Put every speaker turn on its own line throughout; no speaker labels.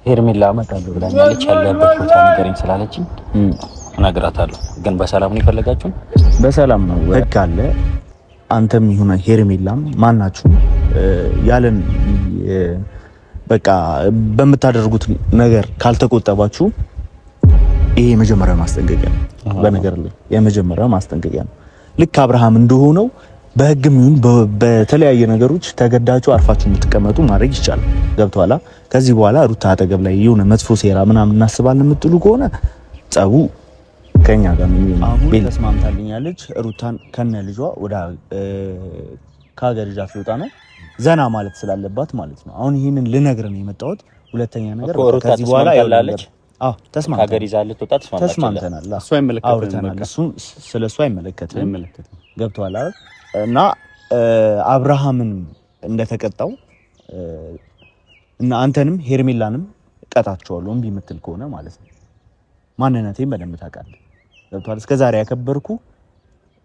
ሄርሜላ እመጣለሁ ብላኛለች። ያለበት ቦታ ንገረኝ ስላለችኝ እነግራታለሁ። ግን በሰላም ነው የፈለጋችሁ?
በሰላም ነው። ህግ አለ። አንተም ይሁን ሄርሜላም ማናችሁ ያለን በቃ በምታደርጉት ነገር ካልተቆጠባችሁ ይሄ የመጀመሪያው ማስጠንቀቂያ ነው። በነገር ላይ የመጀመሪያው ማስጠንቀቂያ ነው። ልክ አብርሃም እንደሆነው በህግም ይሁን በተለያየ ነገሮች ተገዳችሁ አርፋችሁ እንድትቀመጡ ማድረግ ይቻላል። ገብቷላ? ከዚህ በኋላ ሩታ አጠገብ ላይ የሆነ መጥፎ ሴራ ምናምን እናስባለን የምትሉ ከሆነ ጸቡ ከኛ ጋር ነው የሚሆነው። ቤት ተስማምታልኛለች። ሩታን ከነ ልጇ ወደ ከሀገር ልጇ ፍልጣ ነው ዘና ማለት ስላለባት ማለት ነው። አሁን ይሄንን ልነግር ነው የመጣሁት። ሁለተኛ ነገር ከዚህ በኋላ ያላለች ተስማምተናል። እሱ አይመለከተንም። እሱ ስለሱ አይመለከተንም። ገብቷል አይደል? እና አብርሃምን እንደተቀጣው እና አንተንም ሄርሜላንም ቀጣቸዋለሁ እምቢ የምትል ከሆነ ማለት ነው። ማንነቴን በደንብ ታውቃለህ። ገብቷል? እስከዛሬ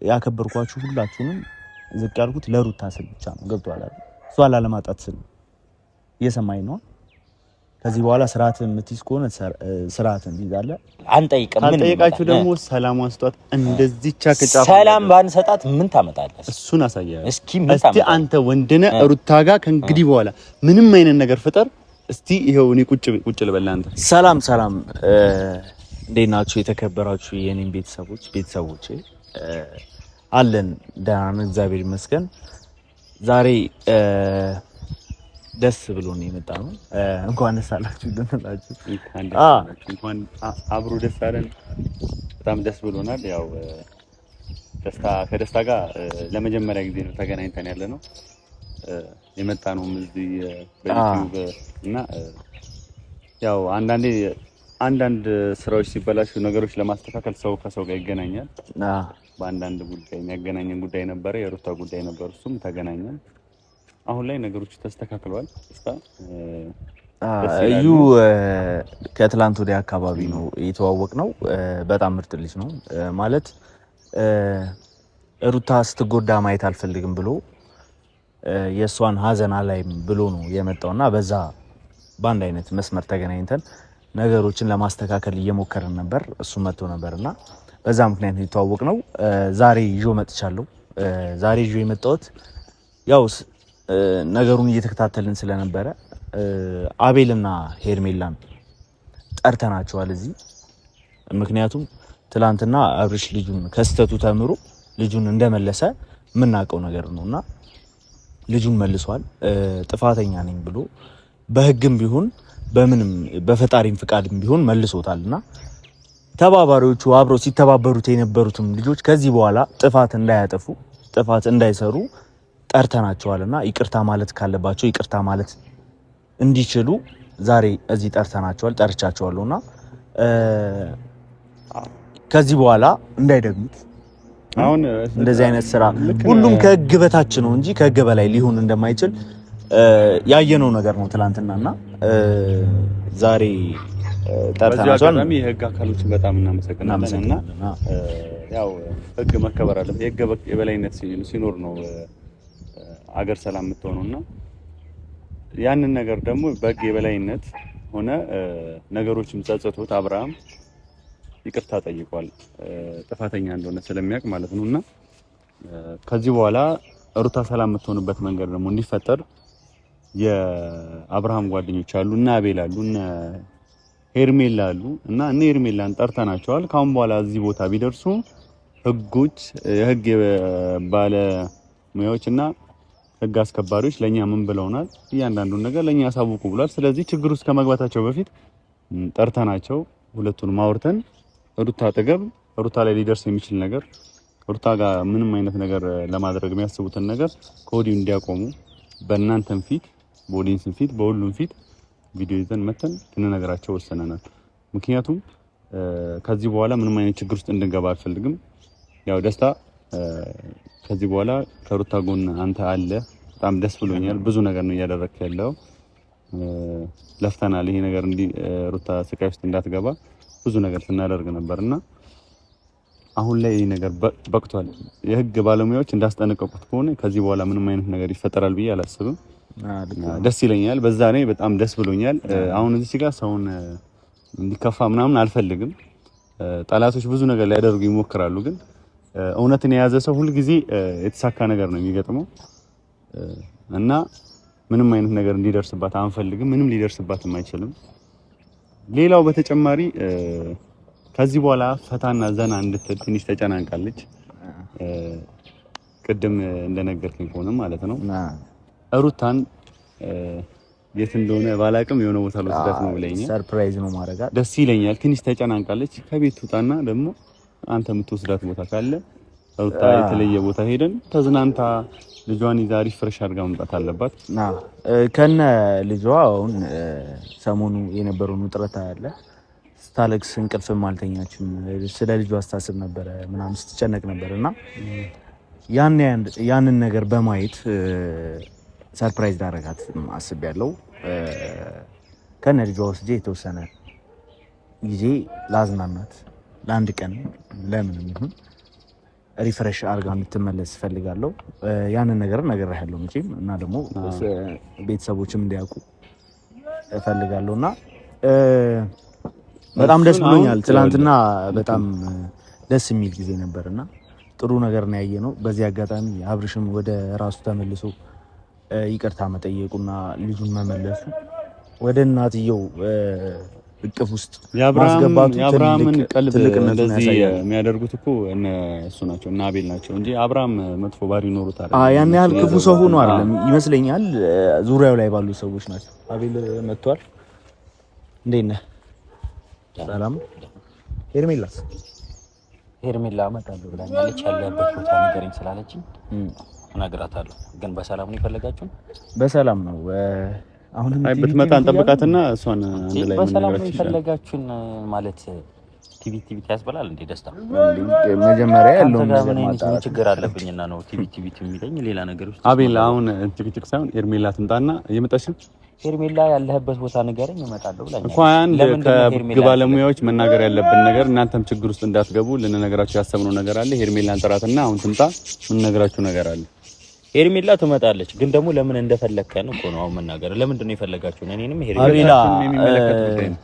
ያከበርኳችሁ ሁላችሁንም ዝቅ ያልኩት ለሩታ ስል ብቻ ነው። ገብቷል አይደል? እሷ ላለማጣት ስል እየሰማኝ ነው። ከዚህ በኋላ ስርዓትን የምትይዝ ከሆነ ስርዓትን ትይዛለህ።
አንጠይቅም። ምን
ጠይቃችሁ ደግሞ ሰላሟን ስጧት። እንደዚህ ቻከጫፍ
ሰላም ባንሰጣት ምን ታመጣለህ?
እሱን አሳያለሁ። እስቲ አንተ ወንድነ ሩታ ጋር ከእንግዲህ በኋላ ምንም አይነት ነገር ፍጠር እስቲ። ይሄው እኔ ቁጭ ልበል። አንተ
ሰላም እንዴት ናችሁ? የተከበራችሁ የኔን ቤተሰቦቼ አለን። ደህና ነን፣ እግዚአብሔር ይመስገን። ዛሬ ደስ ብሎ ነው የመጣ ነው። እንኳን ደስ አላችሁ እንደናላችሁ።
እንኳን አብሮ ደስ አለን። በጣም ደስ ብሎናል። ያው ከደስታ ጋር ለመጀመሪያ ጊዜ ነው ተገናኝተን ያለ ነው የመጣ ነው እዚህ በዩቲዩብ እና ያው አንዳንድ ስራዎች ሲበላሹ ነገሮች ለማስተካከል ሰው ከሰው ጋር ይገናኛል። በአንዳንድ ጉዳይ የሚያገናኘን ጉዳይ ነበረ፣ የሩታ ጉዳይ ነበር። እሱም ተገናኘን። አሁን ላይ ነገሮች ተስተካክለዋል።
እዩ ከትላንት ወዲያ አካባቢ ነው የተዋወቅ ነው። በጣም ምርጥ ልጅ ነው ማለት ሩታ ስትጎዳ ማየት አልፈልግም ብሎ የእሷን ሀዘን አላይም ብሎ ነው የመጣውና በዛ በአንድ አይነት መስመር ተገናኝተን ነገሮችን ለማስተካከል እየሞከርን ነበር። እሱ መጥቶ ነበርና በዛ ምክንያት የተዋወቅ ነው። ዛሬ ይዤ መጥቻለሁ። ዛሬ ይዤ የመጣሁት ያው ነገሩን እየተከታተልን ስለነበረ አቤልና ሄርሜላን ጠርተናቸዋል እዚህ። ምክንያቱም ትላንትና አብርሽ ልጁን ከስተቱ ተምሮ ልጁን እንደመለሰ የምናውቀው ነገር ነውና ልጁን መልሷል። ጥፋተኛ ነኝ ብሎ በህግም ቢሆን በምንም በፈጣሪም ፍቃድም ቢሆን መልሶታልና ተባባሪዎቹ አብረው ሲተባበሩት የነበሩትም ልጆች ከዚህ በኋላ ጥፋት እንዳያጠፉ ጥፋት እንዳይሰሩ ጠርተናቸዋልና ይቅርታ ማለት ካለባቸው ይቅርታ ማለት እንዲችሉ ዛሬ እዚህ ጠርቻቸዋለሁና ከዚህ በኋላ እንዳይደግሙት። አሁን እንደዚህ አይነት ስራ ሁሉም ከህግ በታች ነው እንጂ ከህግ በላይ ሊሆን እንደማይችል ያየነው ነገር ነው ትላንትናና ዛሬ ጠርተናቸዋል።
የህግ አካሎችን በጣም እናመሰግናለንና ያው ህግ መከበር አለበት። የህግ የበላይነት ሲኖር ነው አገር ሰላም የምትሆነውና ያንን ነገር ደግሞ በህግ የበላይነት ሆነ ነገሮችም ጸጸቱት አብርሃም ይቅርታ ጠይቋል። ጥፋተኛ እንደሆነ ስለሚያውቅ ማለት ነውና ከዚህ በኋላ ሩታ ሰላም የምትሆንበት መንገድ ደግሞ እንዲፈጠር የአብርሃም ጓደኞች አሉ እና አቤል አሉ እና ሄርሜላ አሉ እና ሄርሜላን ጠርተናቸዋል። ካሁን በኋላ እዚህ ቦታ ቢደርሱ የህግ ባለሙያዎችና ህግ አስከባሪዎች ለኛ ምን ብለውናል፣ እያንዳንዱን ነገር ለኛ ያሳውቁ ብሏል። ስለዚህ ችግር ውስጥ ከመግባታቸው በፊት ጠርተናቸው ሁለቱንም አውርተን ሩታ አጠገብ ሩታ ላይ ሊደርስ የሚችል ነገር ሩታ ጋር ምንም አይነት ነገር ለማድረግ የሚያስቡትን ነገር ከወዲሁ እንዲያቆሙ በእናንተም ፊት በኦዲየንስም ፊት በሁሉም ፊት ቪዲዮ ይዘን መተን እንነግራቸው ወሰነናል። ምክንያቱም ከዚህ በኋላ ምንም አይነት ችግር ውስጥ እንድንገባ አልፈልግም። ያው ደስታ ከዚህ በኋላ ከሩታ ጎን አንተ አለ። በጣም ደስ ብሎኛል። ብዙ ነገር ነው እያደረግክ ያለው። ለፍተናል። ይሄ ነገር ሩታ ስቃይ ውስጥ እንዳትገባ ብዙ ነገር ስናደርግ ነበርና አሁን ላይ ይሄ ነገር በቅቷል። የህግ ባለሙያዎች እንዳስጠነቀቁት ከሆነ ከዚህ በኋላ ምንም አይነት ነገር ይፈጠራል ብዬ አላስብም። ደስ ይለኛል። በዛ ላይ በጣም ደስ ብሎኛል። አሁን እዚህ ጋር ሰውን እንዲከፋ ምናምን አልፈልግም። ጠላቶች ብዙ ነገር ሊያደርጉ ይሞክራሉ፣ ግን እውነትን የያዘ ሰው ሁሉ ጊዜ የተሳካ ነገር ነው የሚገጥመው እና ምንም አይነት ነገር እንዲደርስባት አንፈልግም። ምንም ሊደርስባትም አይችልም። ሌላው በተጨማሪ ከዚህ በኋላ ፈታና ዘና እንድትል ትንሽ ተጨናንቃለች። ቅድም እንደነገርከኝ ከሆነ ማለት ነው ሩታን የት እንደሆነ ባላቅም የሆነ ቦታ ልወስዳት ነው ብለኛል።
ሰርፕራይዝ ነው ማድረጋት
ደስ ይለኛል። ትንሽ ተጨናንቃለች። ከቤት ውጣና ደግሞ አንተ የምትወስዳት ቦታ ካለ ሩታ የተለየ ቦታ ሄደን ተዝናንታ ልጇን ይዛ ሪፍሬሽ አድርጋ መምጣት አለባት።
ከነ ልጇ አሁን ሰሞኑ የነበረውን ውጥረት አለ። ስታለቅስ እንቅልፍም አልተኛችም። ስለ ልጇ አስታስብ ነበረ ምናምን ስትጨነቅ ነበርና ያንን ነገር በማየት ሰርፕራይዝ ዳረጋት አስቤያለሁ። ከነ ልጇ ወስጄ የተወሰነ ጊዜ ላዝናናት ለአንድ ቀን ለምን ይሁን ሪፍሬሽ አድርጋ እንድትመለስ ፈልጋለሁ። ያንን ነገር ነግሬሃለሁ መቼም እና ደግሞ ቤተሰቦችም እንዲያውቁ ፈልጋለሁና በጣም ደስ ብሎኛል። ትናንትና በጣም ደስ የሚል ጊዜ ነበርና ጥሩ ነገር ነው ያየነው። በዚህ አጋጣሚ አብርሽም ወደ ራሱ ተመልሶ ይቅርታ መጠየቁና ልጁን መመለሱ ወደ እናትየው እቅፍ ውስጥ ማስገባቱ
የአብርሃምን ቀልብ እንደዚህ የሚያደርጉት እኮ እሱ ናቸው እና አቤል ናቸው እንጂ አብርሃም መጥፎ ባህሪ ኖሮት አይደለም።
ያን ያህል ክፉ ሰው ሆኖ አይደለም ይመስለኛል። ዙሪያው ላይ ባሉ ሰዎች ናቸው። አቤል መጥቷል። እንዴት ነህ? ሰላም።
ሄርሜላ እመጣለሁ ብላኛለች። ያለበት ቦታ ንገረኝ ስላለችኝ እነግራታለሁ። ግን በሰላም ነው የፈለጋችሁን?
በሰላም ነው። አሁንም
ብትመጣ እንጠብቃትና እሷን አንድ ላይ
በሰላም ነው የፈለጋችሁን ማለት ቲቪ ያስበላል እንዴ? ደስታ
መጀመሪያ ያለው
ምን ችግር አለብኝና ነው ቲቪ የሚለኝ ሌላ ነገር ውስጥ
አቤል። አሁን ጭቅጭቅ ሳይሆን ሄርሜላ ትምጣና እየመጣች
ሄርሜላ ያለህበት ቦታ ንገረኝ እመጣለሁ ብላኛለች።
እንኳን ከህግ ባለሙያዎች መናገር ያለብን ነገር እናንተም ችግር ውስጥ እንዳትገቡ ልንነግራችሁ ያሰብነው ነገር አለ። ሄርሜላን ጥራትና አሁን ትምጣ። ምን ነግራችሁ ነገር አለ።
ሄርሜላ ትመጣለች፣ ግን ደግሞ ለምን እንደፈለከን እኮ ነው አሁን መናገር። ለምንድን ነው የፈለጋችሁን? እኔንም ሄርሜላ
የሚመለከት ጉዳይ ነው።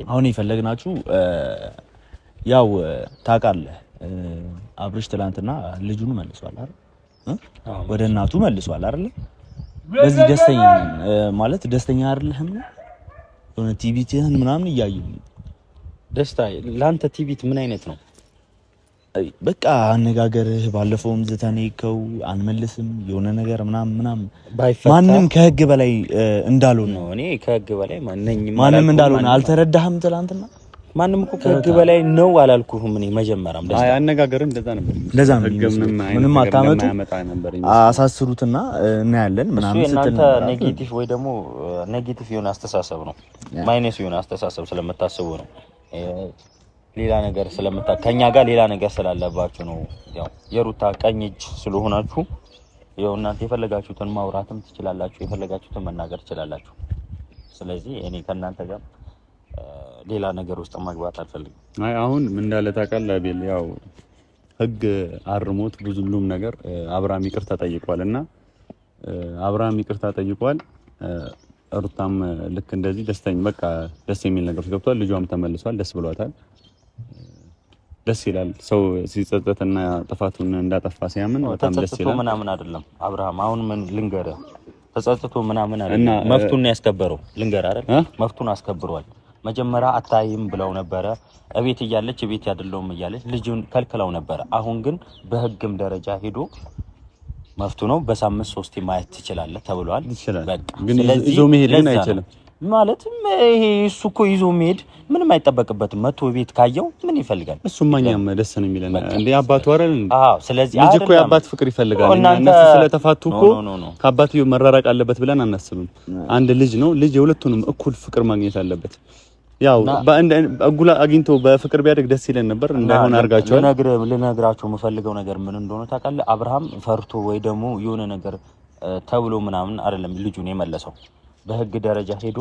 አሁን የፈለግናችሁ ያው ታውቃለህ፣ አብርሽ ትላንትና ልጁን መልሷል አይደል? ወደ እናቱ መልሷል አይደል? በዚህ ደስተኛ ማለት ደስተኛ አይደለህም? የሆነ ቲቪትህን ምናምን እያየሁ
ደስታ ላንተ ቲቪት ምን አይነት ነው?
በቃ አነጋገርህ ባለፈውም ዝተኔከው አንመልስም የሆነ ነገር ምናምን ማንም ከህግ በላይ እንዳልሆነ ነው።
እኔ ከህግ በላይ
ማንም እንዳልሆነ አልተረዳህም? ትላንትና ማንም እኮ
ከህግ በላይ ነው አላልኩህም? እኔ መጀመሪያም
ደስ አነጋገርህ እንደዛ ነበር።
ለዛ ምንም አታመጡ አሳስሩትና እናያለን ምናምን ስትል
እናንተ ኔጌቲቭ ወይ ደግሞ ኔጌቲቭ የሆነ አስተሳሰብ ነው ማይነስ የሆነ አስተሳሰብ ስለምታስቡ ነው። ሌላ ነገር ከኛ ጋር ሌላ ነገር ስላለባችሁ ነው። ያው የሩታ ቀኝ እጅ ስለሆናችሁ ያው እናንተ የፈለጋችሁትን ማውራትም ትችላላችሁ፣ የፈለጋችሁትን መናገር ትችላላችሁ። ስለዚህ እኔ ከእናንተ ጋር ሌላ ነገር ውስጥ መግባት አልፈልግም።
አሁን ምን እንዳለ ታውቃለህ አቤል? ያው ህግ አርሞት ብዙም ነገር አብርሃም ይቅርታ ጠይቋልና አብርሃም ይቅርታ ጠይቋል። ሩታም ልክ እንደዚህ በቃ ደስ የሚል ነገር ገብቷል። ልጇም ተመልሷል። ደስ ብሏታል። ደስ ይላል። ሰው ሲጸጸትና ጥፋቱን እንዳጠፋ ሲያምን በጣም ደስ ይላል።
ምናምን አይደለም አብርሃም አሁን ምን ልንገርህ፣ ተጸጽቶ ምናምን አይደለም መፍቱን ነው ያስከበረው። ልንገርህ አይደል መፍቱን አስከብሯል። መጀመሪያ አታይም ብለው ነበረ። እቤት እያለች እቤት ያደለውም እያለች ልጅን ከልክለው ነበረ። አሁን ግን በህግም ደረጃ ሄዶ መፍቱ ነው በሳምንት 3 ማየት ትችላለህ ተብሏል።
በቃ ግን ይዞ መሄድ ግን አይችልም
ማለት ይሄ እሱ እኮ ይዞ መሄድ ምንም አይጠበቅበትም። መቶ ቤት ካየው ምን ይፈልጋል?
እሱማኛም ደስ ነው የሚለን እንዴ አባቱ አይደል?
አዎ። ስለዚህ
ልጅ እኮ የአባት ፍቅር ይፈልጋል። እነሱ ስለተፋቱ እኮ ከአባትየው መራራቅ አለበት ብለን አናስብም። አንድ ልጅ ነው። ልጅ የሁለቱንም እኩል ፍቅር ማግኘት አለበት። ያው በአጉላ አግኝቶ በፍቅር ቢያድግ ደስ ይለን ነበር። እንዳይሆን አድርጋቸዋል።
ልነግራችሁ የምፈልገው ነገር ምን እንደሆነ ታውቃለህ? አብርሃም ፈርቶ ወይ ደግሞ የሆነ ነገር ተብሎ ምናምን አይደለም ልጁን የመለሰው። በህግ ደረጃ ሄዶ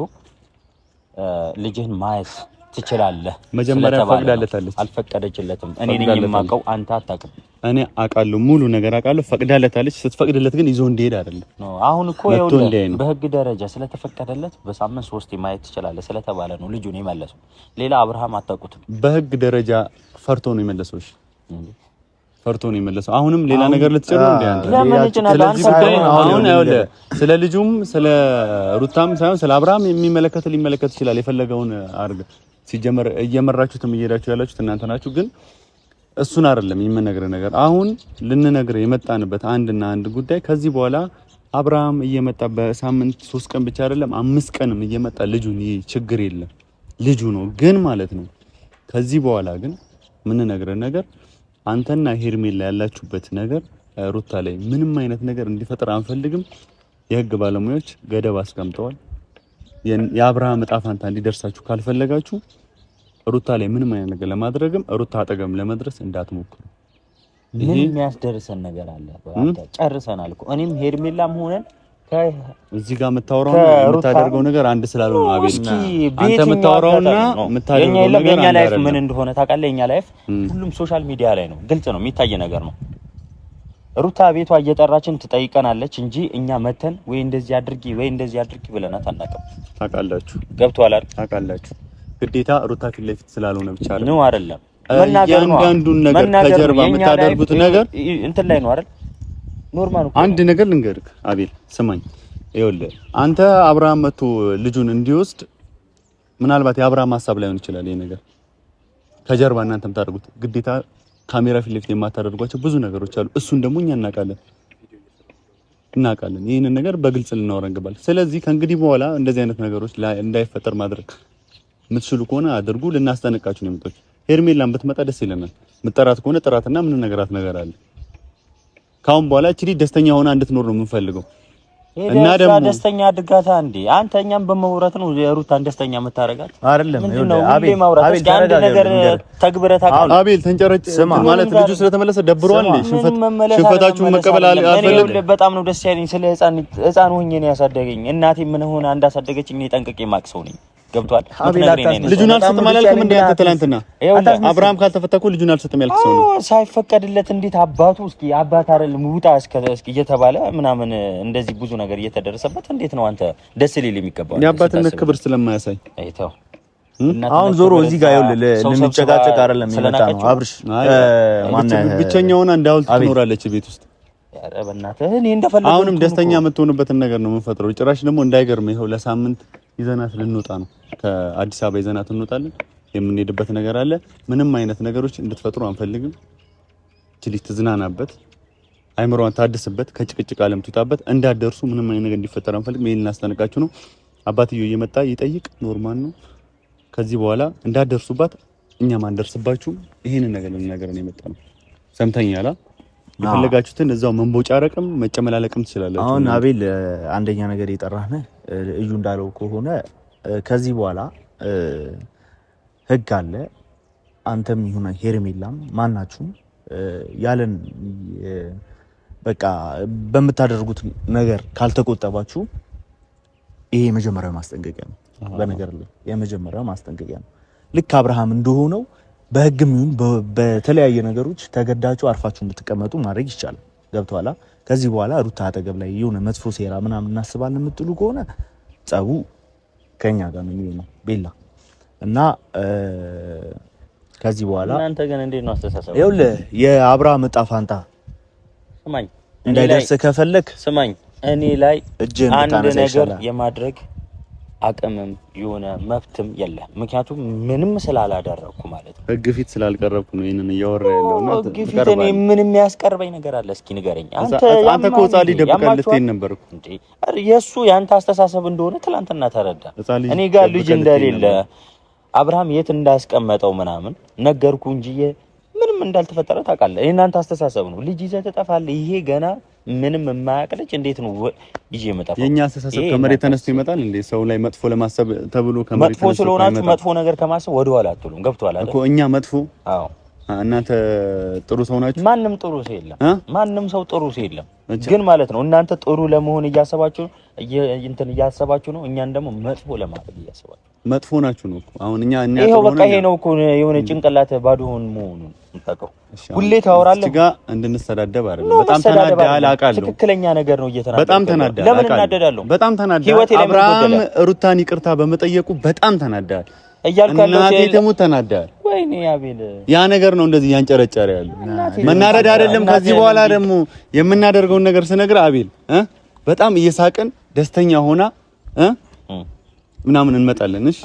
ልጅህን ማየት ትችላለህ።
መጀመሪያ ፈቅዳለታለች።
አልፈቀደችለትም። እኔ ነኝ የማውቀው፣ አንተ አታውቅም።
እኔ አውቃለሁ፣ ሙሉ ነገር አውቃለሁ። ፈቅዳለታለች። ስትፈቅድለት ግን ይዞ እንዲሄድ አይደለም።
አሁን እኮ ይኸውልህ በህግ ደረጃ ስለተፈቀደለት በሳምንት 3 ማየት ትችላለህ ስለተባለ ነው ልጁን የመለሰው። ሌላ አብርሃም አታውቁትም።
በህግ ደረጃ ፈርቶ ነው የመለሰው። እሺ ፈርቶ ነው የመለሰው። አሁንም ሌላ ነገር ልትጨምር እንዴ አንተ? አሁን ይኸውልህ ስለ ልጁም ስለ ሩታም ሳይሆን ስለ አብርሃም ሊመለከት ይችላል። የፈለገውን አድርግ። ሲጀመር እየመራችሁትም እየሄዳችሁ ያላችሁት እናንተ ናችሁ። ግን እሱን አይደለም የምነግርህ ነገር። አሁን ልንነግርህ የመጣንበት አንድ ጉዳይ ከዚህ በኋላ አብርሃም እየመጣ በሳምንት 3 ቀን ብቻ አይደለም 5 ቀንም እየመጣ ልጁን ይሄ ችግር የለም ልጁ ነው ግን ማለት ነው። ከዚህ በኋላ ግን የምንነግርህ ነገር አንተና ሄርሜላ ያላችሁበት ነገር ሩታ ላይ ምንም አይነት ነገር እንዲፈጠር አንፈልግም። የህግ ባለሙያዎች ገደብ አስቀምጠዋል። የአብርሃም ዕጣ ፈንታ እንዲደርሳችሁ ካልፈለጋችሁ ሩታ ላይ ምንም አይነት ነገር ለማድረግም ሩታ አጠገም ለመድረስ እንዳትሞክሩ።
ምን የሚያስደርሰን ነገር አለ? ጨርሰናል እኮ እኔም ሄርሜላም ሆነን
እዚህ ጋር የምታወራው ነገር አንድ ስላልሆነ አቤል አንተ የምታወራውና የምታደርገው ነገር የኛ ላይፍ
ምን እንደሆነ ታውቃለህ? የኛ ላይፍ ሁሉም ሶሻል ሚዲያ ላይ ነው፣ ግልጽ ነው፣ የሚታይ ነገር ነው። ሩታ ቤቷ እየጠራችን ትጠይቀናለች እንጂ እኛ መተን ወይ እንደዚህ አድርጊ ብለናት አናውቅም።
ታውቃላችሁ፣
ገብቶሃል አይደል?
ታውቃላችሁ። ግዴታ ሩታ ፊት ለፊት ስላልሆነ ብቻ
ነው አይደለም። እያንዳንዱን
ነገር ከጀርባ የምታደርጉት ነገር
እንትን ላይ ነው አይደል? ኖርማል ነው።
አንድ ነገር ልንገርህ አቤል ስማኝ፣ ይኸውልህ አንተ አብርሃም መጥቶ ልጁን እንዲወስድ ምናልባት የአብርሃም ሀሳብ ላይሆን ይችላል። ይሄ ነገር ከጀርባ እናንተ የምታደርጉት ግዴታ ካሜራ ፊት ለፊት የማታደርጓቸው ብዙ ነገሮች አሉ። እሱን ደግሞ እኛ እናውቃለን። ይሄንን ነገር በግልጽ ልናወራ እንገባለን። ስለዚህ ከእንግዲህ በኋላ እንደዚህ አይነት ነገሮች እንዳይፈጠር ማድረግ የምትችሉ ከሆነ አድርጉ። ልናስጠነቅቃችሁ ነው የምትወጪ። ሄርሜላን ብትመጣ ደስ ይለናል። ምጠራት ከሆነ ጥራትና ምን ነገራት ነገር አለ። ካሁን በኋላ እቺ ደስተኛ ሆና እንድትኖር ነው የምንፈልገው። እና ደግሞ
ደስተኛ አድርጋታ እንዴ አንተ እኛም በመውራት ነው የሩታን ደስተኛ የምታረጋት
አይደለም?
አቤል ነገር ተግብረታ
አቤል ተንጨረጭ ማለት ልጁ ስለተመለሰ ደብሯል። ሽንፈታችሁን መቀበል አልፈልግም።
በጣም ነው ደስ ያለኝ። ስለ ህፃን ሆኜ ነው ያሳደገኝ። እናቴ ምን ሆነ እንዳሳደገችኝ እኔ ጠንቅቄ ማቅሰው ነኝ። ገብቷል?
ልጁን አልሰጥም አላልክም እንዴ አንተ ትላንትና? አብርሃም ካልተፈተኩ ልጁን አልሰጥም ያልክ ሰው ነው።
ሳይፈቀድለት እንዴት አባቱ እስኪ አባት አይደለም ውጣ እስኪ እየተባለ ምናምን እንደዚህ ብዙ ነገር እየተደረሰበት እንዴት ነው አንተ ደስ ሊል የሚገባው?
የአባትነት ክብር ስለማያሳይ
አይተው
አሁን ዞሮ እዚህ ጋር ይኸውልህ ልንጨቃጨቅ አይደለም የመጣ ነው። አብርሽ
ብቸኛውን እንዳውልት ትኖራለች ቤት ውስጥ።
ኧረ በእናትህ እኔ እንደፈለኩ
አሁንም ደስተኛ የምትሆንበትን ነገር ነው የምንፈጥረው። ጭራሽ ደግሞ እንዳይገርም ይኸው ለሳምንት ይዘናት ልንወጣ ነው። ከአዲስ አበባ ይዘናት እንወጣለን። የምንሄድበት ነገር አለ። ምንም አይነት ነገሮች እንድትፈጥሩ አንፈልግም። ትልቅ ትዝናናበት፣ አይምሮዋን ታድስበት፣ ከጭቅጭቅ ዓለም ትውጣበት። እንዳደርሱ ምንም አይነት ነገር እንዲፈጠር አንፈልግም። ይሄን እናስጠነቃችሁ ነው። አባትየው እየመጣ ይጠይቅ፣ ኖርማል ነው። ከዚህ በኋላ እንዳደርሱባት እኛም አንደርስባችሁም። ይሄንን ነገር ልንነግርህ ነው የመጣነው። ሰምተኛላ? የፈለጋችሁትን እዛው መንቦጫረቅም መጨመላለቅም ትችላላችሁ።
አሁን አቤል አንደኛ ነገር የጠራህ እዩ እንዳለው ከሆነ ከዚህ በኋላ ህግ አለ። አንተም ይሁን ሄርሜላም ማናችሁም ያለን በቃ በምታደርጉት ነገር ካልተቆጠባችሁ ይሄ የመጀመሪያው ማስጠንቀቂያ ነው። በነገር ላይ የመጀመሪያው ማስጠንቀቂያ ነው። ልክ አብርሃም እንደሆነው በህግም ይሁን በተለያየ ነገሮች ተገዳችሁ አርፋችሁ እንድትቀመጡ ማድረግ ይቻላል። ገብቶሃል? ከዚህ በኋላ ሩታ አጠገብ ላይ የሆነ መጥፎ ሴራ ምናምን እናስባለን የምትሉ ከሆነ ጸቡ ከኛ ጋር ነው የሚሆነው ቤላ እና ከዚህ በኋላ
እናንተ ግን እንዴት ነው አስተሳሰብ?
ይኸውልህ የአብርሃም ዕጣ ፈንታ
ስማኝ
እንዳይደርስ ከፈለክ
ስማኝ፣ እኔ ላይ አንድ ነገር የማድረግ አቅምም የሆነ መብትም የለም። ምክንያቱም ምንም ስላላደረኩ ማለት ነው።
ህግ ፊት ስላልቀረብኩ ነው ይሄንን እያወራ ያለው እና
ህግ ፊት እኔ ምንም የሚያስቀርበኝ ነገር አለ? እስኪ ንገረኝ።
አንተ እኮ ጻሊ ደብቀህ ልትሄድ ነበር እኮ
እንዴ? የሱ ያንተ አስተሳሰብ እንደሆነ ትላንትና ተረዳ። እኔ ጋር ልጅ እንደሌለ አብርሃም የት እንዳስቀመጠው ምናምን ነገርኩ እንጂ ምንም እንዳልተፈጠረ ታውቃለህ። እናንተ አስተሳሰብ ነው። ልጅ ይዘህ ትጠፋለህ። ይሄ ገና ምንም የማያውቅ ልጅ እንዴት ነው ይዤ የምጠፋው?
የኛ አስተሳሰብ ከመሬት ተነስቶ ይመጣል እንዴ? ሰው ላይ መጥፎ ለማሰብ ተብሎ ከመሬት
ተነስቶ መጥፎ ስለሆናችሁ መጥፎ ነገር ከማሰብ ወደ ኋላ አትሉም። ገብቶሃል አይደል?
እኮ እኛ መጥፎ
አዎ፣
እናንተ ጥሩ ሰው ናችሁ።
ማንም ጥሩ ሰው የለም። ማንም ሰው ጥሩ ሰው የለም። ግን ማለት ነው እናንተ ጥሩ ለመሆን እያሰባችሁ ነው። እኛን ደግሞ መጥፎ ለማድረግ እያሰባችሁ
መጥፎ ናችሁ ነው እኮ አሁን እኛ
ይሄው በቃ ይሄ ነው እኮ የሆነ ጭንቅላት ባዶውን መሆኑን እንታቀው ሁሌ ታወራለህ
እዚህ ጋር እንድንሰዳደብ አይደለም በጣም ተናደሃል አውቃለሁ
ትክክለኛ ነገር ነው እየተናደደ
በጣም ተናደሃል
ለምን እናደዳለሁ
በጣም ተናደሃል አብርሃም ሩታን ይቅርታ በመጠየቁ በጣም ተናደሃል እያልካለሁ እናቴ ደግሞ ተናደሃል
ወይኔ አቤል
ያ ነገር ነው እንደዚህ ያንጨረጨረ ያለው መናደድ አይደለም ከዚህ በኋላ ደግሞ የምናደርገውን ነገር ስነግር አቤል በጣም እየሳቅን ደስተኛ ሆና ምናምን እንመጣለን እሺ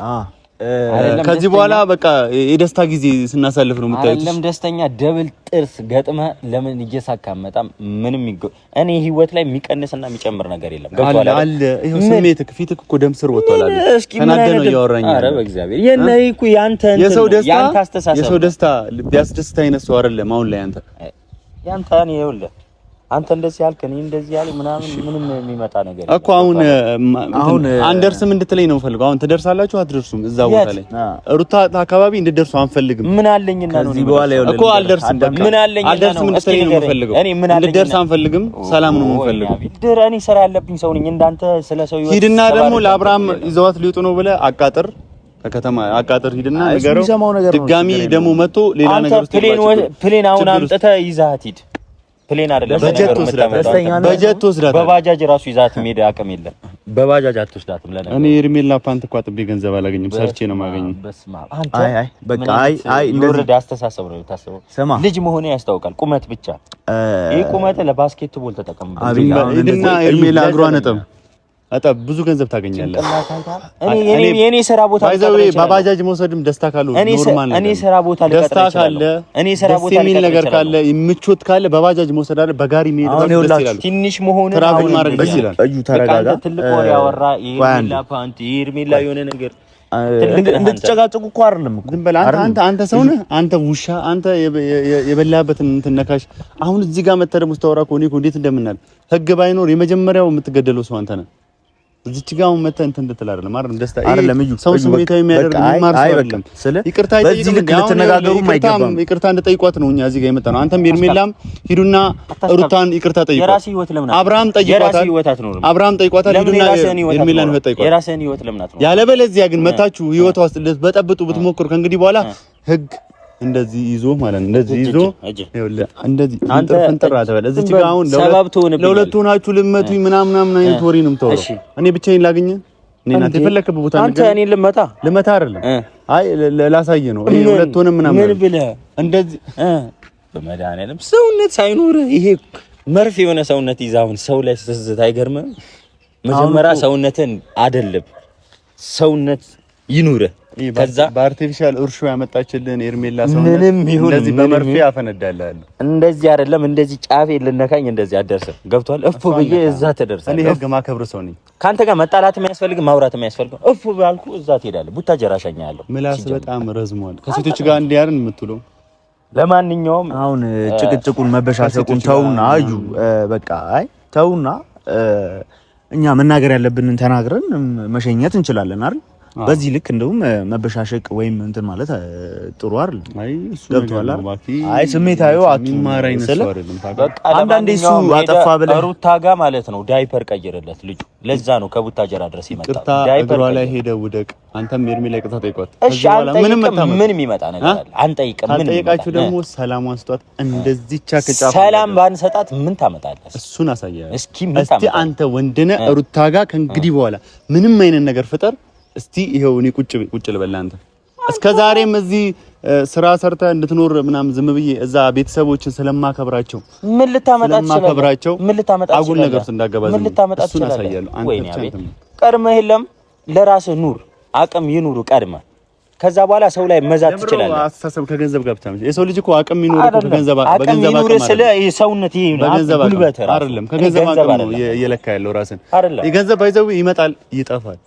ከዚህ በኋላ በቃ የደስታ ጊዜ ስናሳልፍ ነው የምታዩት
አይደለም ደስተኛ ደብል ጥርስ ገጥመ ለምን እየሳካ መጣም ምንም እኔ ህይወት ላይ የሚቀንስና የሚጨምር ነገር የለም
ገብቷል አለ ይሄው ስሜትክ ፊትክ እኮ ደም ስር ወጥቷል አለ ተናደህ ነው እያወራኝ
ኧረ በእግዚአብሔር የነይ እኮ ያንተ ያንተ አስተሳሰብ
የሰው ደስታ ቢያስደስታ አይነሱ አይደለም አሁን ላይ
ያንተ እኔ ይኸውልህ አንተ እንደዚህ ያልክ እኔ እንደዚህ ያለ ምንም የሚመጣ ነገር
እኮ አሁን አንደርስም እንድትለኝ ነው ፈልገው አሁን ትደርሳላችሁ አትደርሱም እዛ ቦታ ላይ ሩታ አካባቢ እንድትደርሱ አንፈልግም
ምን አለኝና ነው
እዚህ በኋላ ይኸውልህ
እኮ አልደርስም በቃ
ምን አለኝና ነው
አልደርስም እንድትለኝ ነው ፈልገው እንድትደርስ አንፈልግም ሰላም ነው የምንፈልገው
እኔ ስራ ያለብኝ ሰው ነኝ እንዳንተ ስለ ሰው ይወጥ
ሂድና ደግሞ ለአብርሃም ይዘዋት ሊወጡ ነው ብለህ አቃጥር ከከተማ አቃጥር ሂድና ነገረው ድጋሚ ደግሞ መጥቶ ሌላ ነገር ውስጥ
ፕሌን አሁን አምጥተህ ይዛት ሂድ ፕሌን አይደለም
በጀት ወስዳት
በባጃጅ ራሱ ይዛት ሜዳ አቅም የለም በባጃጅ አትወስዳትም ለነገሩ
እኔ ኤርሜላ ፓንት እኮ አጥቤ ገንዘብ አላገኝም ሰርቼ ነው የማገኘው
አይ በቃ አይ
እንደዚህ አስተሳሰብ ነው የምታስበው ልጅ መሆኔ ያስታውቃል ቁመት ብቻ ይሄ ቁመት ለባስኬትቦል ተጠቀምበት
ሂድና ኤርሜላ እግሯን አጠብ ብዙ ገንዘብ ታገኛለህ
እኔ ስራ ቦታ
ባይዘዌ ባባጃጅ መውሰድም ደስታ ካለው ኖርማል ነው
እኔ ስራ ቦታ
ደስታ ካለ እኔ ስራ ቦታ የሚል ነገር ካለ ምቾት ካለ ባባጃጅ መውሰድ አይደል በጋሪ መሄድ ደስ ይላል
ትንሽ መሆን
ትራቭል ማድረግ ደስ ይላል
እዩ ተረጋጋ
ትልቅ ወሬ ያወራ የኤርሜላ ፓንቲ የኤርሜላ የሆነ ነገር
እንድትጨቃጨቁ እኮ አይደለም
ዝም በል አንተ ሰው ነህ አንተ ውሻ አንተ የበላበትን እንትን ነካሽ አሁን እዚህ ጋር መተህ ደግሞ ስታወራ እኮ እኔ እኮ እንዴት እንደምናል ህግ ባይኖር የመጀመሪያው የምትገደለው ሰው አንተ ነህ እዚች ጋር መተህ እንትን እንድትል አይደለም ደስታ
አይደለም እዩ
ሰው ስሜታዊ የሚያደርግ ማር ሰው አይደለም ይቅርታ
በዚህ ልክ ልትነጋገሩም አይገባም
ይቅርታ እንድጠይቋት ነው እኛ እዚህ ጋር የመጣ ነው አንተም ኤርሜላም ሂዱና ሩታን ይቅርታ ጠይቋት
የራስ ህይወት ለምን
አብርሃም ጠይቋታል አብርሃም ጠይቋታል ሂዱና ኤርሜላን ጠይቋት
የራስ ህይወት ለምን አትኖር
ያለበለዚያ ግን መታችሁ ህይወቷ ውስጥ በጠብጡ ብትሞክሩ ከእንግዲህ በኋላ ህግ እንደዚህ ይዞ ማለት ነው እንደዚህ ይዞ ይኸውልህ እንደዚህ አንተ ፈንጠራ ተበለ እዚህ ጋር አሁን ለሁለቱ ናችሁ ልመቱኝ ምናምን አይነት ወሬ ነው የምታወራው እኔ ብቻዬን ላገኘ እኔ እናንተ የፈለክበት ቦታ
አንተ እኔን ልመታ አይደለም
አይ ላሳየ ነው እኔ ሁለቱንም ምናምን
ምን ብለህ
እንደዚህ
በመድኃኒዓለም ሰውነት ሳይኖር ይሄ መርፌ የሆነ ሰውነት ይዛውን ሰው ላይ ስትዝት አይገርምም መጀመሪያ ሰውነትን አይደለም ሰውነት ይኑር ከዛ
በአርቲፊሻል እርሾ ያመጣችልን ኤርሜላ ሰው እንደዚህ በመርፌ ያፈነዳልሃል
እንደዚህ አይደለም እንደዚህ ጫፌ ልነካኝ እንደዚህ አደርሰ ገብቷል እፉ ብዬ እዛ ተደርሰ
እኔ ህግ ማከብር ሰው ነኝ
ካንተ ጋር መጣላት የሚያስፈልግ ማውራት የሚያስፈልግ እፉ ባልኩ እዛ ትሄዳለህ ቡታጀራ ሸኛለሁ
ምላስ በጣም ረዝሟል ከሴቶች ጋር እንዲያርን የምትለው
ለማንኛውም
አሁን ጭቅጭቁን መበሻሸቁን ተውና አዩ በቃ አይ ተውና እኛ መናገር ያለብንን ተናግረን መሸኘት እንችላለን አይደል በዚህ ልክ እንደውም መበሻሸቅ ወይም እንትን ማለት ጥሩ አይደል
አይ እሱ
ገብቷል አይ ስሜታዩ አትማራኝ ነው
በቃ አንዳንዴ እሱ አጠፋ ብለህ ሩታ ጋር ማለት ነው ዳይፐር ቀይረለት ልጁ ለዛ ነው ከቡታጀራ ድረስ ይመጣ
ዳይፐር ላይ ሄደ ውደቅ አንተም ኤርሜላ ይቅርታ ጠይቋት
እሺ ምንም ይመጣ ነገር አለ አንጠይቅም ምን
ጠይቃችሁ ደግሞ ሰላሟን ስጧት እንደዚህ ቻከጫፍ
ሰላም ባንሰጣት ምን ታመጣለህ
እሱን አሳያለሁ
እስኪ
አንተ ወንድነ ሩታ ጋር ከእንግዲህ በኋላ ምንም አይነት ነገር ፍጠር እስቲ ይሄው እኔ ቁጭ ልበል አንተ እስከ ዛሬም እዚህ ስራ ሰርተህ እንድትኖር ምናምን ዝም ብዬ እዛ ቤተሰቦችን ስለማከብራቸው
ምን ልታመጣ ትችላለህ ምን ልታመጣ
አጉል ነገር እንዳገባ
ምን ልታመጣ
እሱን አሳያለሁ
አንተ ቀድመህ የለም ለራስህ ኑር አቅም ይኑር ቀድመህ ከዛ በኋላ ሰው ላይ መዛት ትችላለህ
አስተሳሰብ ከገንዘብ ጋር ብቻ የሰው ልጅ እኮ አቅም ይኑር እኮ በገንዘብ
ይኑር ስለ ሰውነት ይሄ ጉልበት
አይደለም ከገንዘብ አቅም ነው እየለካ ያለው ራስን የገንዘብ ባይዘው ይመጣል ይጠፋል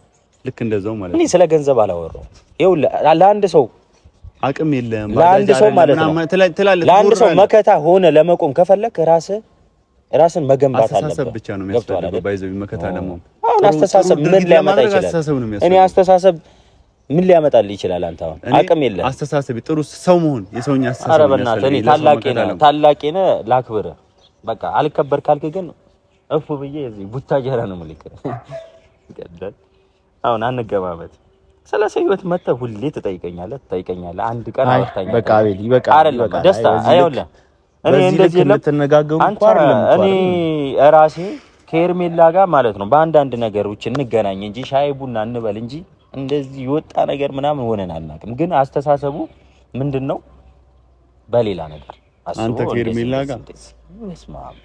ልክ እንደዛው ማለት ነው
እኔ ስለ ገንዘብ አላወራው ይኸው ለአንድ ሰው
አቅም የለም
ለአንድ ሰው ማለት ነው ለአንድ ሰው መከታ ሆነ ለመቆም ከፈለክ ራስን መገንባት አለበት
አስተሳሰብ ብቻ ነው የሚያስፈልገው ባይዘው መከታ ለመሆን
አሁን አስተሳሰብ ምን ሊያመጣ ይችላል እኔ አስተሳሰብ ምን ሊያመጣልህ ይችላል አንተ አሁን አቅም የለም
አስተሳሰብ ጥሩ ሰው መሆን የሰውኛ አስተሳሰብ
ኧረ በእናትህ እኔ ታላቄ ነህ ላክብርህ በቃ አልከበር ካልክ ግን እፉ ብዬ እዚህ ቡታጀራ ነው የምልክ ይቀደል አሁን አንገባበት ስለ ሰው ህይወት መተህ ሁሌ ትጠይቀኛለህ። አንድ ቀን አወጣኝ።
በቃ አቤል ይበቃል።
ደስታ አይውልህ። እኔ እንደዚህ
ልትነጋገሩ እንኳን
እኔ ራሴ ከኤርሜላ ጋር ማለት ነው በአንዳንድ ነገሮች እንገናኝ እንጂ ሻይ ቡና እንበል እንጂ እንደዚህ የወጣ ነገር ምናምን ሆነን አናውቅም። ግን አስተሳሰቡ ምንድነው? በሌላ ነገር
አንተ ከኤርሜላ ጋር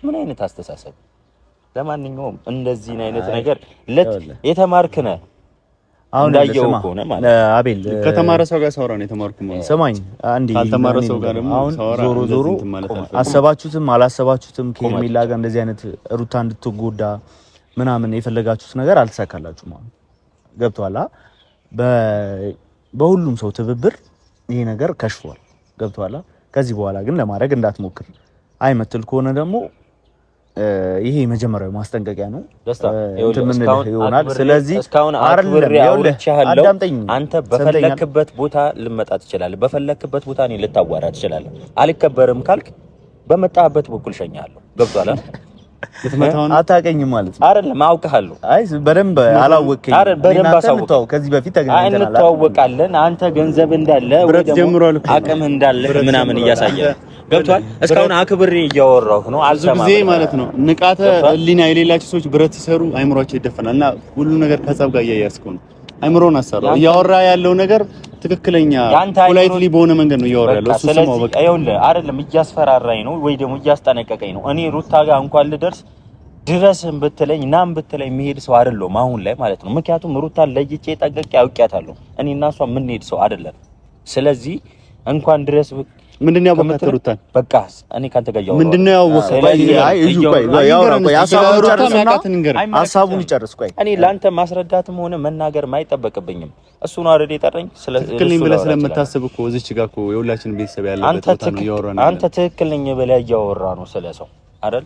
ምን አይነት አስተሳሰብ? ለማንኛውም እንደዚህ አይነት ነገር የተማርክ ነህ አሁን እንዳየው ከሆነ ማለት
አቤል
ከተማረ ሰው ጋር ሳወራ ነው የተማርኩ ማለት
ሰማኝ። አንዴ
ካልተማረ ሰው ጋር ደግሞ ሳወራ
ዞሮ አሰባችሁትም አላሰባችሁትም ከኤርሜላ ጋር እንደዚህ አይነት ሩታ እንድትጎዳ ምናምን የፈለጋችሁት ነገር አልተሳካላችሁም ማለት ገብቷላ። በሁሉም ሰው ትብብር ይሄ ነገር ከሽፏል። ገብቷላ። ከዚህ በኋላ ግን ለማድረግ እንዳትሞክር። አይመትል ከሆነ ደግሞ ይሄ የመጀመሪያው ማስጠንቀቂያ ነው። ምን ይሆናል? ስለዚህ
አንተ በፈለክበት ቦታ ልመጣ ትችላለህ፣ በፈለክበት ቦታ እኔ ልታዋራ ትችላለህ። አልከበርም ካልክ በመጣበት በኩል ሸኛለሁ። ገብቷል?
አታውቀኝም ማለት ነው
አይደለም? አውቅሃለሁ።
አይ በደንብ አላወቅኝ።
በደንብ አሳውቀው።
ከዚህ በፊት ተገናኝተናል፣
እንተዋወቃለን። አንተ ገንዘብ እንዳለ ወይ ደግሞ አቅም እንዳለ ምናምን እያሳየ ገብቷል። እስካሁን አክብሬ እያወራሁ ነው።
አልሰማም ጊዜ ማለት ነው። ንቃተ ህሊና የሌላቸው ሰዎች ብረት ሲሰሩ አይምሮአቸው ይደፈናልና ሁሉ ነገር ከጸብ ጋር እያያዝከው ነው። አይምሮን አሰራው። እያወራ ያለው ነገር ትክክለኛ ፖላይትሊ በሆነ መንገድ ነው እያወራ ያለው። እሱ ሰማው በቃ
ይኸውልህ፣ አይደለም እያስፈራራኝ ነው ወይ ደግሞ እያስጠነቀቀኝ ነው። እኔ ሩታ ጋር እንኳን ልደርስ ድረስም ብትለኝ ናም ብትለኝ የሚሄድ ሰው አይደለም አሁን ላይ ማለት ነው። ምክንያቱም ሩታን ለይቼ ጠንቅቄ አውቂያታለሁ። እኔ እና እሷ የምንሄድ ሰው አይደለም። ስለዚህ እንኳን ድረስ
ምንድነው ያወቀው ሩታን?
በቃ እኔ ካንተ ጋር ያወራው
ምንድነው ያወቀው?
አይ እዩ ሀሳቡን ይጨርስ። ቆይ
እኔ ላንተ ማስረዳትም ሆነ መናገር ማይጠበቅብኝም። እሱ ነው አይደል የጠራኝ።
ትክክል ነኝ ብለህ ስለምታስብ እኮ እዚች ጋር እኮ የሁላችን ቤተሰብ ያለበት ቦታ ነው እያወራ ነው።
አንተ ትክክል ነኝ ብለህ እያወራ ነው ስለሰው አይደል?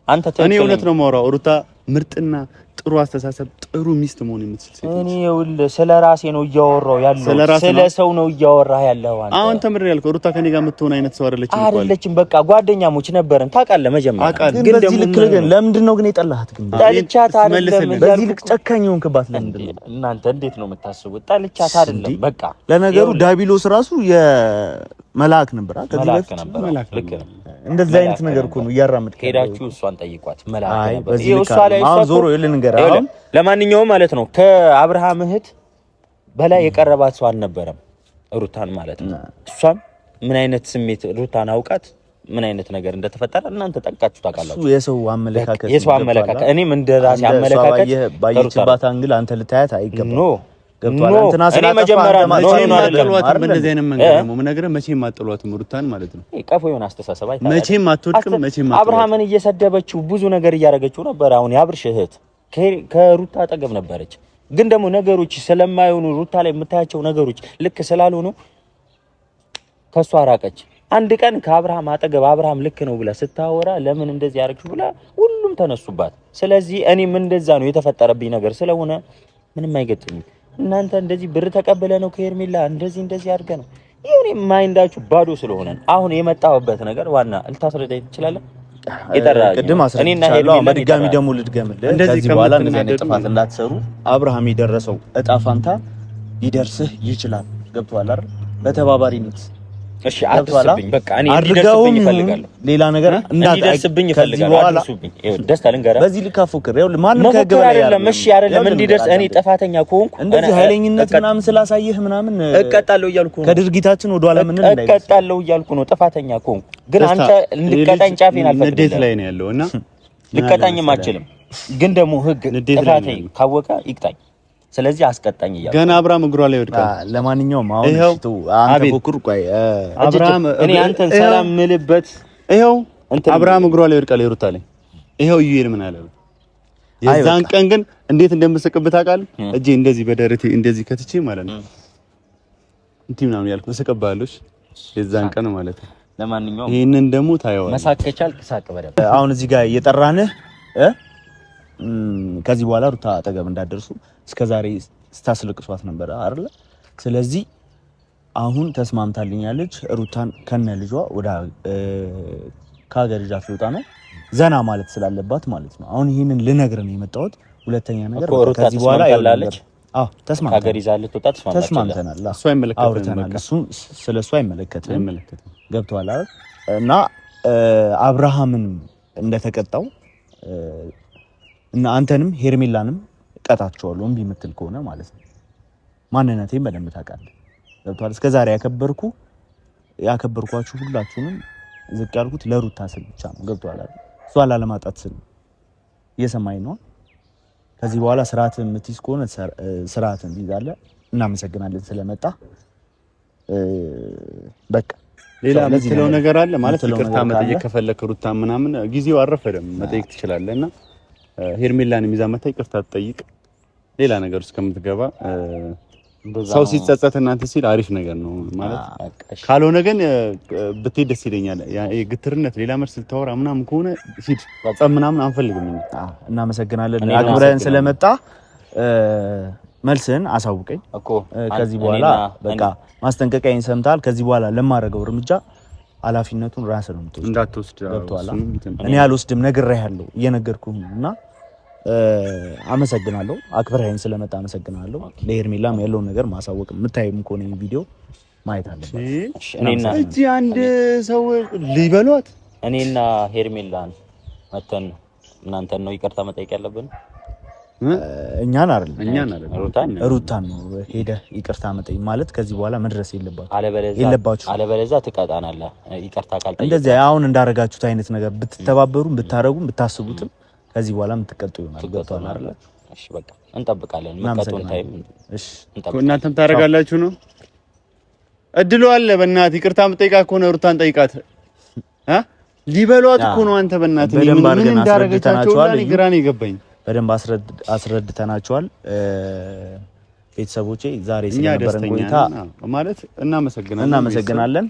አንተ ትክክል።
እኔ እውነት ነው የማወራው። ሩታ ምርጥና ጥሩ አስተሳሰብ ጥሩ ሚስት መሆን የምትችል ሴት።
እኔ ይኸውልህ ስለራሴ ነው እያወራው ያለው፣ ስለ ሰው ነው እያወራህ ያለው።
አንተ ተምር ያልከው ሩታ ከኔ ጋር የምትሆን አይነት ሰው አይደለችም።
በቃ ጓደኛሞች ነበርን ታውቃለህ። መጀመሪያ
ግን በዚህ ልክ ግን ለምንድን ነው ግን የጠላሃት? ግን
ጠልቻት አይደለም።
በዚህ ልክ ጨካኝ ሆንክባት ለምንድን ነው?
እናንተ እንዴት ነው የምታስቡት? ጠልቻት አይደለም። በቃ
ለነገሩ ዳቢሎስ ራሱ የመላእክ ነበር። ከዚህ በፊት
መላእክ ልክ ነው።
እንደዚህ አይነት ነገር እኮ ነው እያራመድክ
ሄዳችሁ እሷን ጠይቋት። መላእክ ነበር።
እሷ ላይ ዞሮ ይልንገር።
ለማንኛውም ማለት ነው ከአብርሃም እህት በላይ የቀረባት ሰው አልነበረም ሩታን ማለት ነው። እሷም ምን አይነት ስሜት ሩታን አውቃት ምን አይነት ነገር እንደተፈጠረ እናንተ ጠንቅቃችሁ ታውቃላችሁ።
የሰው አመለካከት
እኔም እንደራሴ አመለካከት
ባየችባት አንግል አንተ ልታያት አይገባም። ገብቷል። እንትና
እኔ መጀመሪያ
ነው አይደለም በእንደዚህ አይነት መንገድ ነው የምነግርህ። መቼም አጥሏትም ሩታን ማለት ነው።
ቀፎ የሆነ አስተሳሰብ አይታል።
መቼም አትወድቅም። መቼም
አብርሃምን እየሰደበችው ብዙ ነገር እያደረገችው ነበር። አሁን የአብርሽ እህት ከሩታ አጠገብ ነበረች። ግን ደግሞ ነገሮች ስለማይሆኑ ሩታ ላይ የምታያቸው ነገሮች ልክ ስላልሆኑ ከሷ ራቀች። አንድ ቀን ከአብርሃም አጠገብ አብርሃም ልክ ነው ብላ ስታወራ ለምን እንደዚህ ያደረግሽ ብላ ሁሉም ተነሱባት። ስለዚህ እኔም እንደዛ ነው የተፈጠረብኝ ነገር ስለሆነ ምንም አይገጥምም። እናንተ እንደዚህ ብር ተቀበለ ነው ከሄርሜላ እንደዚህ አድርገ ነው ይሄኔ ማይንዳችሁ ባዶ ስለሆነ አሁን የመጣሁበት ነገር ዋና ልታስረዳኝ ትችላለህ?
ቅድም አስረዳለሁ። በድጋሚ ደግሞ ልድገምልህ። ከዚህ በኋላ እንደዚህ አይነት ጥፋት እንዳትሰሩ አብርሃም የደረሰው እጣ ፋንታ ሊደርስህ ይችላል። ገብቶሃል አይደል? በተባባሪነት
እሺ አትስብኝ። በቃ እኔ
እንዲደርስብኝ እፈልጋለሁ። ሌላ ነገር
እንዲደርስብኝ እፈልጋለሁ። አትስብኝ። ደስታ ልንገርህ፣
በዚህ ልካፎክር ይኸውልህ፣ ማንም ከገበያ
አይደለም። እሺ አይደለም እንዲደርስ እኔ ጥፋተኛ ከሆንኩ
እንደዚህ ኃይለኝነት ምናምን ስላሳየህ ምናምን
እቀጣለሁ እያልኩ ነው።
ከድርጊታችን ወደ ኋላ ምን እንዳይል
እቀጣለሁ እያልኩ ነው። ጥፋተኛ ከሆንኩ ግን አንተ እንድቀጣኝ ጫፌን አልፈቅድም።
ንዴት ላይ ነው ያለውና
ልቀጣኝም አልችልም። ግን ደግሞ ህግ ጥፋቴ ካወቀ ይቅጣኝ። ስለዚህ አስቀጣኝ እያልኩ
ገና አብርሃም እግሯ ላይ ወድቃል።
ለማንኛውም አሁን እሺ አንተ ቦኩር ቆይ
አብርሃም
እኔ አንተን ሰላም ምልበት
ይሄው አብርሃም እግሯ ላይ ወድቃል። ይሩታ ላይ ይሄው ይሄን ምን አለ የዛን ቀን ግን እንዴት እንደምስቅብህ ታውቃለህ? እጄ እንደዚህ በደረቴ እንደዚህ ከትቼ ማለት ነው እንት ምናምን ያልኩ እስቅብሃለሁ የዛን ቀን ማለት ነው።
ለማንኛውም
ይሄንን ደግሞ ታየዋለህ።
መሳቅ ከቻልክ ሳቅ በደምብ።
አሁን እዚህ ጋር እየጠራንህ ከዚህ በኋላ ሩታ አጠገብ እንዳደርሱ እስከዛሬ ስታስለቅሷት ነበር አይደል? ስለዚህ አሁን ተስማምታልኛለች። ሩታን ከነ ልጇ ወደ ከሀገር ልጇ ልወጣ ነው ዘና ማለት ስላለባት ማለት ነው። አሁን ይሄንን ልነግርህ ነው የመጣሁት። ሁለተኛ ነገር ከዚህ በኋላ አዎ ተስማምተናል።
ከሀገር ይዛል ልትወጣ
ተስማምተናል።
እሱ አይመለከተንም።
እሱ ስለሱ አይመለከተንም። ገብቶሃል አይደል? እና አብርሃምን እንደተቀጣው እና አንተንም ሄርሜላንም ቀጣቸዋለሁ እምቢ የምትል ከሆነ ማለት ነው። ማንነቴን በደንብ ታውቃለህ። ገብቶሃል? እስከዛሬ ያከበርኳችሁ ሁላችሁንም ዝቅ ያልኩት ለሩታ ስል ብቻ ነው። ገብቶሃል አይደል? እሷ ላለማጣት ስል እየሰማኝ ነው። ከዚህ በኋላ ስርዓትን የምትይዝ ከሆነ ስርዓትን ትይዛለህ። እናመሰግናለን ስለመጣ። በቃ
ሌላ የምትለው ነገር አለ ማለት ይቅርታ መጠየቅ ከፈለክ ሩታ ምናምን ጊዜው አረፈደም መጠየቅ ትችላለህና ሄርሜላን ይዛ መታ ይቅርታ ትጠይቅ። ሌላ ነገር ውስጥ ከምትገባ ሰው ሲጸጸት እናንተ ሲል አሪፍ ነገር ነው ማለት ካልሆነ ግን ብትሄድ ደስ ይለኛል። ግትርነት ሌላ መልስ ልታወራ ምናምን ከሆነ ሂድ ጸብ ምናምን አንፈልግም።
እናመሰግናለን አክብረን ስለመጣ። መልስን አሳውቀኝ እኮ ከዚህ በኋላ በቃ ማስጠንቀቂያን ሰምታል። ከዚህ በኋላ ለማረገው እርምጃ ኃላፊነቱን ራስህ ነው የምትወስደው።
እንዳትወስድ
ገብቶሃል? እኔ አልወስድም ነግሬሃለሁ፣ እየነገርኩህ እና አመሰግናለሁ። አክብረኸኝ ስለመጣ አመሰግናለሁ። ለሄርሜላም ያለውን ነገር ማሳወቅ የምታየም ከሆነ ቪዲዮ ማየት አለበት።
እኔና
እዚህ አንድ ሰው ሊበሏት
እኔና ሄርሜላን መተን እናንተን ነው ይቅርታ መጠየቅ ያለብን።
እኛን አይደለም ሩታን ነው ሄደህ ይቅርታ መጠየቅ ማለት። ከዚህ በኋላ መድረስ የለባችሁ
አለበለዚያ ትቀጣናለህ። ይቅርታ ካልጠየቅ
እንደዚህ አሁን እንዳረጋችሁት አይነት ነገር ብትተባበሩም ብታረጉም ብታስቡትም ከዚህ በኋላ የምትቀጡ ይሆናል። ገብቶሃል አይደል?
እሺ በቃ እንጠብቃለን። መቀጡን ታይም
እሺ
እናንተም ታረጋላችሁ ነው። እድሉ አለ። በእናትህ ይቅርታ የምትጠይቃ ከሆነ ሩታን ጠይቃት። ሊበሏት እኮ ነው። አንተ በእናትህ ምን እንዳረጋቻቸው ላይ ግራ ነው የገባኝ።
በደንብ አስረድተናቸዋል። ቤተሰቦቼ ዛሬ ስለነበረን ቆይታ
ማለት እናመሰግናለን።